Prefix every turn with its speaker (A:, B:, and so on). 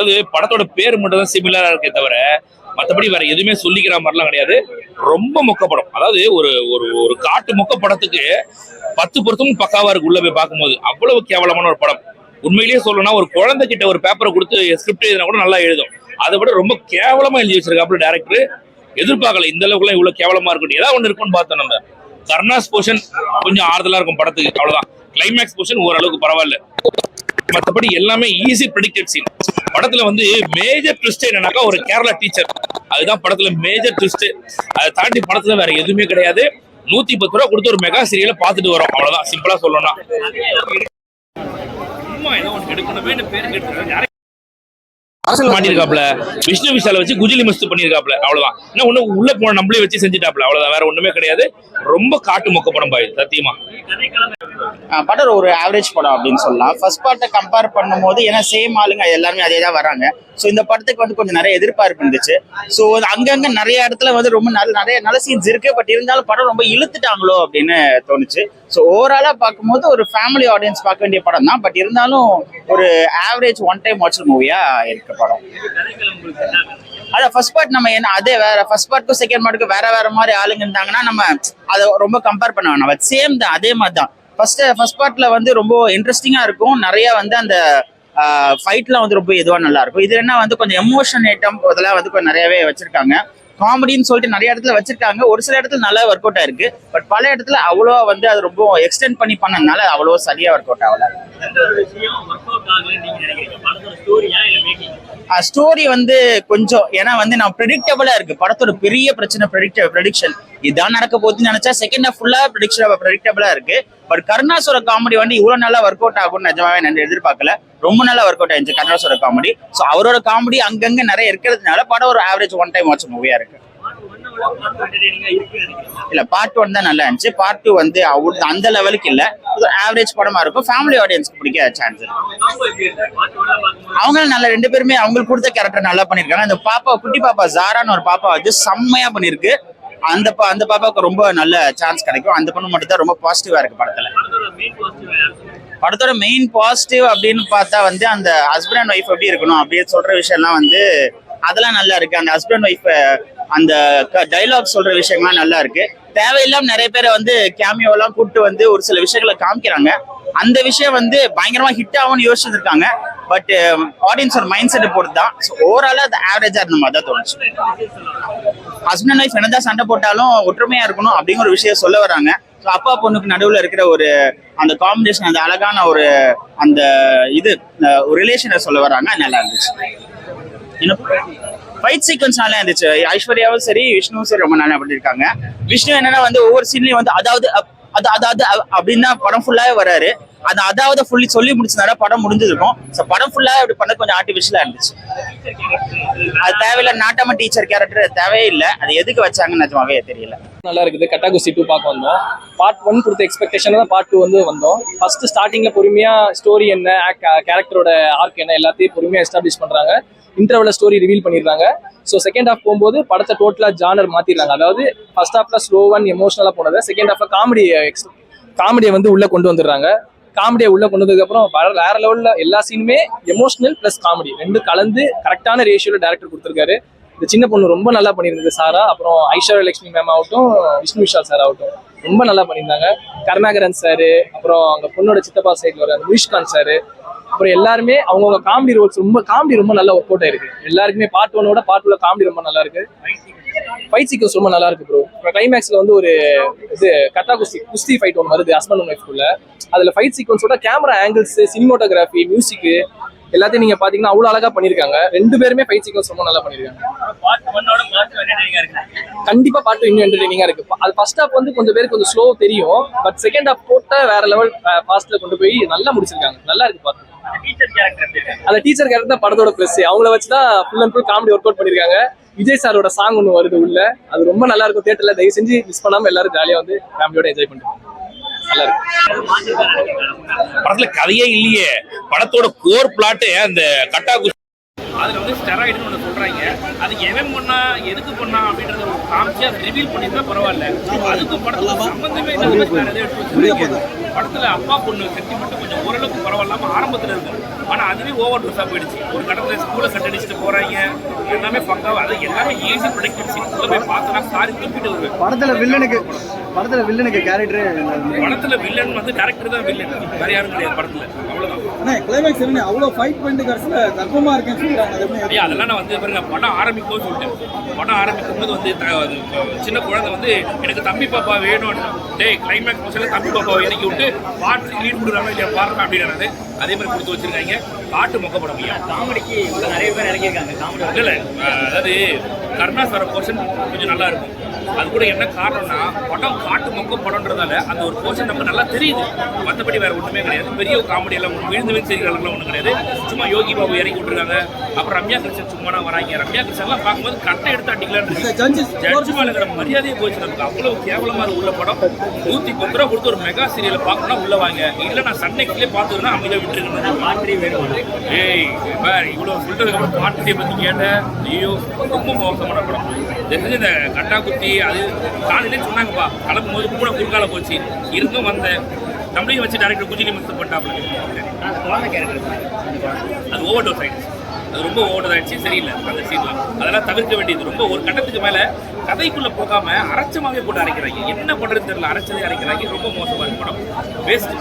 A: அதாவது படத்தோட பேர் மட்டும் தான் சிமிலரா இருக்கே தவிர மற்றபடி வேற எதுவுமே சொல்லிக்கிற மாதிரிலாம் கிடையாது. ரொம்ப மொக்க படம். அதாவது ஒரு ஒரு ஒரு காட்டு மொக்க படத்துக்கு 10 பொருத்தமும் பக்காவா இருக்கு உள்ள போய் பார்க்கும்போது. அவ்வளவு கேவலமான ஒரு படம். உண்மையிலேயே சொல்லணும்னா ஒரு குழந்தை கிட்ட ஒரு பேப்பரை கொடுத்து ஸ்கிரிப்ட் எழுதினா கூட நல்லா எழுதும். அதை விட ரொம்ப கேவலமா எழுதி வச்சிருக்காப்புல டேரக்டர். எதிர்பார்க்கல இந்த அளவுக்குலாம் இவ்வளவு கேவலமா இருக்கும். ஏதாவது ஒண்ணு இருக்குன்னு பார்த்தோம். நம்ம கர்ணாஸ் போர்ஷன் கொஞ்சம் ஆறுதலா இருக்கும் படத்துக்கு, அவ்வளவுதான். கிளைமேக்ஸ் போர்ஷன் ஓரளவுக்கு பரவாயில்ல. மற்றபடி எல்லாமே ஈஸி ப்ரெடிக்டட் சீன். படத்துல மேஜர் ட்விஸ்ட் என்னன்னாக்கா ஒரு கேரளா டீச்சர், அதுதான் படத்துல மேஜர் ட்விஸ்ட். அதை தாண்டி படத்துல வேற எதுவுமே கிடையாது. 110 ரூபா கொடுத்து ஒரு மெகா சீரியலை பார்த்துட்டு வரோம், அவ்வளவுதான். சிம்பிளா சொல்லணும்னா எடுக்கணுமே பேர் கேட்டு மாட்டிருக்காப்ல. விஷ்ணு விஷால வச்சு குஜிலி மஸ்து பண்ணிருக்காப்ல, அவ்வளவுதான். என்ன ஒண்ணு உள்ள போன நம்மளே வச்சு செஞ்சுட்டாப்ல, அவ்வளவுதான். வேற ஒண்ணுமே கிடையாது. ரொம்ப காட்டு மொக்க படம் பாய், சத்தியமா.
B: படம் ஒரு ஆவரேஜ் படம் அப்படின்னு சொல்லலாம். ஃபர்ஸ்ட் பார்ட்டை கம்பேர் பண்ணும்போது, ஏன்னா சேம் ஆளுங்க எல்லாருமே அதே தான் வராங்க. ஸோ இந்த படத்துக்கு கொஞ்சம் நிறைய எதிர்பார்ப்பு இருந்துச்சு. ஸோ அங்கங்க நிறைய இடத்துல ரொம்ப நிறைய நல்ல சீன்ஸ் இருக்கு. பட் இருந்தாலும் படம் ரொம்ப இழுத்துட்டாங்களோ அப்படின்னு தோணுச்சு. ஸோ ஓவராலா பார்க்கும்போது ஒரு ஃபேமிலி ஆடியன்ஸ் பார்க்க வேண்டிய படம் தான். பட் இருந்தாலும் ஒரு ஆவரேஜ் ஒன் டைம் வாட்சல் மூவியா இருக்கு படம். அதான் ஃபர்ஸ்ட் பார்ட் நம்ம என்ன அதே வேற ஃபர்ஸ்ட் பார்ட்டுக்கும் செகண்ட் பார்ட்டுக்கும் வேற மாதிரி ஆளுங்க இருந்தாங்கன்னா நம்ம அதை ரொம்ப கம்பேர் பண்ண வேணாம். சேம் தான், அதே மாதிரி தான். ஃபர்ஸ்ட் பார்ட்ல ரொம்ப இன்ட்ரெஸ்டிங்கா இருக்கும். நிறைய அந்த ஃபைட்லாம் ரொம்ப இதுவா நல்லா இருக்கும். இது என்ன கொஞ்சம் எமோஷன் ஐட்டம் இதெல்லாம் கொஞ்சம் நிறையவே வச்சிருக்காங்க. காமெடின்னு சொல்லிட்டு நிறைய இடத்துல வச்சிருக்காங்க. ஒரு சில இடத்துல நல்லா ஒர்க் அவுட் ஆயிருக்கு. பட் பல இடத்துல அவ்வளோ அது ரொம்ப எக்ஸ்டெண்ட் பண்ணி பண்ணதுனால அவ்வளோ சரியா ஒர்க் அவுட் ஆகல. ஸ்டோரி கொஞ்சம் ஏன்னா நான் ப்ரெடிக்டபிளா இருக்கு. படத்தோட பெரிய பிரச்சனை ப்ரெடிக்ஷன். இதான் நடக்க போகுதுன்னு நினைச்சா செகண்ட் ஹாஃப் ஃபுல்லா ப்ரெடிக்டபிளா இருக்கு. பட் கருணாசுர காமெடி இவ்வளவு நல்லா ஒர்க் அவுட் ஆகும்னு நிஜமாவே நான் எதிர்பார்க்கல. ரொம்ப நல்லா ஒர்க் அவுட் ஆயிடுச்சு கருணாசுர காமெடி. ஸோ அவரோட காமெடி அங்கங்க நிறைய இருக்கிறதுனால படம் ஒரு ஆவரேஜ் ஒன் டைம் வாட்ச் மூவியா இருக்கு. இல்ல பார்ட் 1 தான் நல்லா இருந்துச்சு. பார்ட் 2 அந்த லெவலுக்கு இல்ல. ஆவரேஜ் படமா இருக்கும். ஃபேமிலி ஆடியன்ஸ்க்கு பிடிக்க சான்ஸ் இருக்கு. அவங்க நல்லா ரெண்டு பேருமே அவங்களுக்கு கொடுத்த கேரக்டர் நல்லா பண்ணிருக்காங்க. அந்த பாப்பா, குட்டி பாப்பா ஜாரான்னு ஒரு பாப்பா செம்மையா பண்ணிருக்கு. அந்த பாப்பாவுக்கு ரொம்ப நல்ல சான்ஸ் கிடைக்கும். அந்த பொண்ணு மட்டும் தான் ரொம்ப பாசிட்டிவா இருக்கு படத்துல. படத்தோட மெயின் பாசிட்டிவ் அப்படின்னு பார்த்தா அந்த ஹஸ்பண்ட் அண்ட் ஒய்ஃப் எப்படி இருக்கணும் அப்படின்னு சொல்ற விஷயம்லாம் அதெல்லாம் நல்லா இருக்கு. அந்த ஹஸ்பண்ட் ஒய்ஃப் அந்த டைலாக் சொல்ற விஷயங்கள்லாம் நல்லா இருக்கு. தேவையில்லாம நிறைய பேரை கேமியோலாம் கூப்பிட்டு ஒரு சில விஷயங்களை காமிக்கிறாங்க. அந்த விஷயம் பயங்கரமா ஹிட் ஆகும்னு யோசிச்சிருக்காங்க. பட் ஆடியன்ஸோட மைண்ட் செட்டை பொறுத்து தான். ஓவராலா அது ஆவரேஜா இருந்த மாதிரி தான் தோணுச்சு. ஹஸ்பண்ட் அண்ட் ஒய்ஃப் என்னதான் சண்டை போட்டாலும் ஒற்றுமையா இருக்கணும் அப்படிங்கிற ஒரு விஷயம் சொல்ல வராங்க. அப்பா பொண்ணுக்கு நடுவில் இருக்கிற அந்த காம்பினேஷன், அந்த அழகான அந்த ரிலேஷனை சொல்ல வராங்க. நல்லா இருந்துச்சு. ஃபைட் சீக்வன்ஸ் நல்லா இருந்துச்சு. ஐஸ்வர்யாவும் சரி விஷ்ணுவும் சரி ரொம்ப நல்லா பண்ணிருக்காங்க. விஷ்ணு என்னன்னா ஒவ்வொரு சீன்லயும் அதாவது அப்படின்னு படம் ஃபுல்லாவே வராரு. அதாவது ஃபுல்லி சொல்லி முடிச்சதுனால படம் முடிஞ்சிருக்கும். படம் ஃபுல்லா இப்படி பண்ண கொஞ்சம் ஆர்டிஃபிஷியலா இருந்துச்சு. அது தேவையில்ல. நாட்டாம டீச்சர் கேரக்டர் தேவையே இல்லை. அது எதுக்கு வச்சாங்கன்னு நிஜமாவே தெரியல.
C: நல்லா இருக்குது. கட்டாகுஸ்தி 2 பார்க்க வந்தோம். பார்ட் 1 கொடுத்த எக்ஸ்பெக்டேஷன் தான் பார்ட் 2 வந்தோம். ஃபர்ஸ்ட் ஸ்டார்டிங்ல பொறுமையா ஸ்டோரி என்ன, கேரக்டரோட ஆர்க் என்ன எல்லாத்தையும் பொறுமையா எஸ்டாப்ளிஷ் பண்றாங்க. இன்டர்வல்ல ஸ்டோரி ரிவீல் பண்ணிடுறாங்க. ஸோ செகண்ட் ஹாஃப் போகும்போது படத்தை டோட்டலா ஜானர் மாத்திடுறாங்க. அதாவது ஃபர்ஸ்ட் ஹாஃப்ல ஸ்லோவா எமோஷனலா போனதை செகண்ட் ஹாஃப்ல காமெடியை உள்ள கொண்டு வந்துடுறாங்க. காமெடியை உள்ள கொண்டு வந்ததுக்கு அப்புறம் வேற லெவல்ல எல்லா சீனுமே எமோஷனல் பிளஸ் காமெடி ரெண்டு கலந்து கரெக்டான ரேஷியோல டேரக்டர் கொடுத்துருக்காரு. இந்த சின்ன பொண்ணு ரொம்ப நல்லா பண்ணியிருந்தது சாரா. அப்புறம் ஐஸ்வர்யா லட்சுமி மேம் ஆகட்டும், விஷ்ணு விஷால் சார் ஆகட்டும் ரொம்ப நல்லா பண்ணியிருந்தாங்க. கருணாகரன் சாரு, அப்புறம் அங்க பொண்ணோட சித்தப்பா சைட்ல வர அந்த முனிஷ்காந்த் சாரு, அப்புறம் எல்லாருமே அவங்கவுங்க காமெடி ரோல்ஸ் காமெடி ரொம்ப நல்லா ஒர்க் அவுட் ஆயிருக்கு. எல்லாருக்குமே பார்ட் 1 பார்ட் 2 காமெடி ரொம்ப நல்லா இருக்கு. ஃபைட் சீக்வன்ஸ் ரொம்ப நல்லா இருக்கு ப்ரோ. கிளைமேக்ஸ்ல ஒரு கட்டா குஸ்தி ஃபைட் ஒன்று வருது ஹஸ்பண்ட் அண்ட் ஒய்ஃப்குள்ள. அதுல ஃபைட் சீக்வன்ஸோட கேமரா ஆங்கிள்ஸ், சினிமோட்டோகிராஃபி, மியூசிக் எல்லாத்தையும் நீங்க பாத்தீங்கன்னா அவ்வளவு அழகா பண்ணிருக்காங்க. ரெண்டு பேருமே ஃபைட் சீக்வன்ஸ் ரொம்ப நல்லா பண்ணிருக்காங்க. கண்டிப்பா பார்ட் 2 இன்னும் என்டர்டெய்னிங்கா இருக்கு. அது ஃபர்ஸ்ட் ஹாஃப் கொஞ்சம் பேருக்கு கொஞ்சம் ஸ்லோ தெரியும். பட் செகண்ட் ஹாஃப் போட்டா வேற லெவல் ஃபாஸ்ட்ல கொண்டு போய் நல்லா முடிச்சிருக்காங்க. நல்லா இருக்கு பார்த்து. அந்த டீச்சர் கேரக்டர் தான் படத்தோட பிளஸ். அவங்கள வச்சுதான் full and full comedy work out பண்ணிருக்காங்க. விஜய் சாரோட சாங் ஒன்று வருது உள்ள, அது ரொம்ப நல்லா இருக்கும். தியேட்டர்ல தயவு செஞ்சு மிஸ் பண்ணாம எல்லாரும் ஜாலியா ஃபேமிலியோட என்ஜாய் பண்ணுறாங்க. நல்லா இருக்கு.
A: படத்துல கதையே இல்லையே. படத்தோட கோர் பிளாட் அந்த கட்டா குஸ்தி. அதுல ஸ்டெராய்டுன்னு ஒன்று சொல்றாங்க. அது எவன் பண்ணா எதுக்கு பண்ணா அப்படின்றத ஒரு காமிச்சு அதை ரிவீல் பண்ணியிருந்தா பரவாயில்ல. அதுக்கு படத்துல சம்பந்தமே இல்லாத வேற எதை எடுத்து வச்சிருக்காங்க. படத்துல அப்பா பொண்ணு சென்டிமெண்ட் கொஞ்சம் ஓரளவுக்கு பரவாயில்லாம ஆரம்பத்துல இருக்கு. ஆனா அதுவே ஓவர் டோஸா போயிடுச்சு. ஒரு கட்டத்துல ஸ்கூலை கட்டடிச்சுட்டு போறாங்க, எல்லாமே பக்காவா, அது எல்லாமே ஈஸி ப்ரொடக்டிவ் சீன். உள்ள போய் பார்த்தனா சாரி துப்பிட்டு வருவேன்.
D: படத்துல வில்லனுக்கு கேரக்டர்
A: படத்துல வில்லன் வந்து டேரக்டர் தான் வில்லன், வேற யாரும் கிடையாது படத்துல. அவ்வளவுதான்.
D: கிளைமேக்ஸ் என்ன அவ்வளவு ஃபைட் பண்ணிட்டு கடைசியில கர்ப்பமா இருக்கேன்னு சொல்றாங்க.
A: ஐயா அதெல்லாம் நான் வந்து பாருங்க, படம் ஆரம்பிக்கும் சொல்லிட்டேன். படம் ஆரம்பிக்கும் போது வந்து சின்ன குழந்தை வந்து எனக்கு தம்பி பாப்பா வேணும், டேய் கிளைமேக்ஸ் மோசல தம்பி பாப்பாவை இறக்கி விட்டு பாட்டு லீட் கொடுக்குறாங்க இல்லையா பாருங்க அப்படின்னு அதே மாதிரி கொடுத்து வச்சிருக்காங்க. பாட்டு மொக்க படம் ஐயா.
E: காமெடிக்கு நிறைய பேர் இறங்கியிருக்காங்க. காமெடி
A: இல்லை அதாவது கருணாஸ் வர போர்ஷன் கொஞ்சம் நல்லா இருக்கும். அது கூட என்ன காரணம்னா படம் காட்டு மொக்க படம்ன்றதால அந்த ஒரு போர்ஷன் நமக்கு நல்லா தெரியுது. மற்றபடி வேற ஒன்றுமே கிடையாது. பெரிய காமெடி எல்லாம் விழுந்து செய்திகள்லாம் ஒன்றும் கிடையாது. சும்மா யோகி பாபு இறக்கி விட்டுருக்காங்க. அப்புறம் ரம்யா கிருஷ்ணன் சும்மா வராங்க. ரம்யா கிருஷ்ணன்லாம் பார்க்கும்போது கட்டை எடுத்து அடிக்கலான்னு ஜட்ஜு மேலே மரியாதையே போச்சு நமக்கு. அவ்வளவு கேவலமா அது உள்ள படம். 110 ரூபா கொடுத்து ஒரு மெகா சீரியலை பார்க்கணும்னா உள்ள வாங்க, இல்லை நான் சன்னைக்குள்ளே பார்த்துருந்தா அமைதியாக விட்டுருக்கேன்.
E: பாட்டு வேணும்.
A: ஏய் பார் இவ்வளோ சொல்றதுக்கு அப்புறம் பாட்டியை பற்றி கேட்டேன். ஐயோ ரொம்ப மோசமான படம். தெரிஞ்சு இந்த கட்டா குத்தி அது காலையிலே சொன்னாங்கப்பா, கிளம்பும் போது கூட குறுக்கால போச்சு. இருந்தும் வந்தேன். நம்மளையும் வச்சு டேரக்டர் குஜிலி மிஸ் பண்ணிட்டாப்ல.
E: குழந்தை கேரக்டர்
A: அது ஓவர் டோஸ் ஆயிடுச்சு. அது ரொம்ப ஓவர் ஆயிடுச்சு. சரியில்லை அந்த சீன்லாம். அதெல்லாம் தவிர்க்க வேண்டியது. ரொம்ப ஒரு கட்டத்துக்கு மேலே கதைக்குள்ளே போகாமல் அரைச்சமாகவே போட்டு அரைக்கிறாங்க. என்ன பண்ணுறது தெரியல, அரைச்சதே அரைக்கிறாங்க. ரொம்ப மோசமாக இருக்கு படம். வேஸ்ட்.